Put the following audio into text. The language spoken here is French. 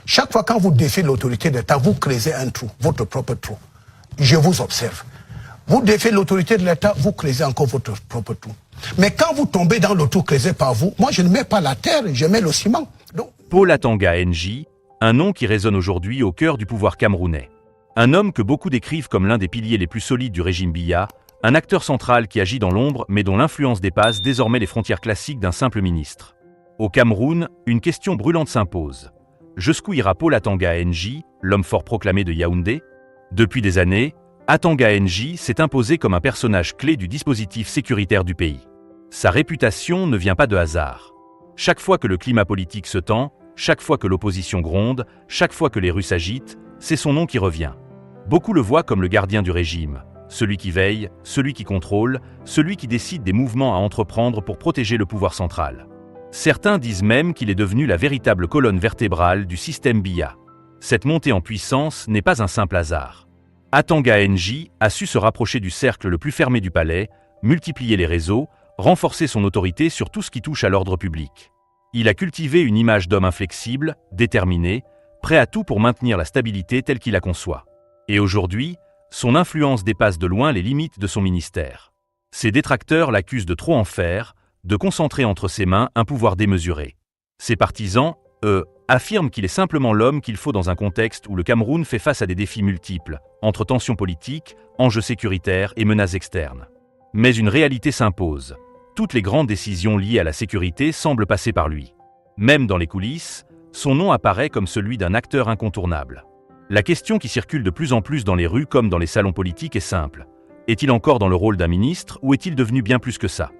Chaque fois quand vous défiez l'autorité d'État, vous créez un trou, votre propre trou. Je vous observe. Vous défiez l'autorité de l'État, vous créez encore votre propre trou. Mais quand vous tombez dans le trou créé par vous, moi je ne mets pas la terre, je mets le ciment. Donc... Paul Atanga NJ, un nom qui résonne aujourd'hui au cœur du pouvoir camerounais. Un homme que beaucoup décrivent comme l'un des piliers les plus solides du régime Biya, un acteur central qui agit dans l'ombre mais dont l'influence dépasse désormais les frontières classiques d'un simple ministre. Au Cameroun, une question brûlante s'impose. Jusqu'où ira Paul Atanga NJ, l'homme fort proclamé de Yaoundé? Depuis des années, Atanga NJ s'est imposé comme un personnage clé du dispositif sécuritaire du pays. Sa réputation ne vient pas de hasard. Chaque fois que le climat politique se tend, chaque fois que l'opposition gronde, chaque fois que les rues s'agitent, c'est son nom qui revient. Beaucoup le voient comme le gardien du régime, celui qui veille, celui qui contrôle, celui qui décide des mouvements à entreprendre pour protéger le pouvoir central. Certains disent même qu'il est devenu la véritable colonne vertébrale du système Biya. Cette montée en puissance n'est pas un simple hasard. Atanga NJ a su se rapprocher du cercle le plus fermé du palais, multiplier les réseaux, renforcer son autorité sur tout ce qui touche à l'ordre public. Il a cultivé une image d'homme inflexible, déterminé, prêt à tout pour maintenir la stabilité telle qu'il la conçoit. Et aujourd'hui, son influence dépasse de loin les limites de son ministère. Ses détracteurs l'accusent de trop en faire, de concentrer entre ses mains un pouvoir démesuré. Ses partisans, eux, affirment qu'il est simplement l'homme qu'il faut dans un contexte où le Cameroun fait face à des défis multiples, entre tensions politiques, enjeux sécuritaires et menaces externes. Mais une réalité s'impose. Toutes les grandes décisions liées à la sécurité semblent passer par lui. Même dans les coulisses, son nom apparaît comme celui d'un acteur incontournable. La question qui circule de plus en plus dans les rues comme dans les salons politiques est simple. Est-il encore dans le rôle d'un ministre ou est-il devenu bien plus que ça ?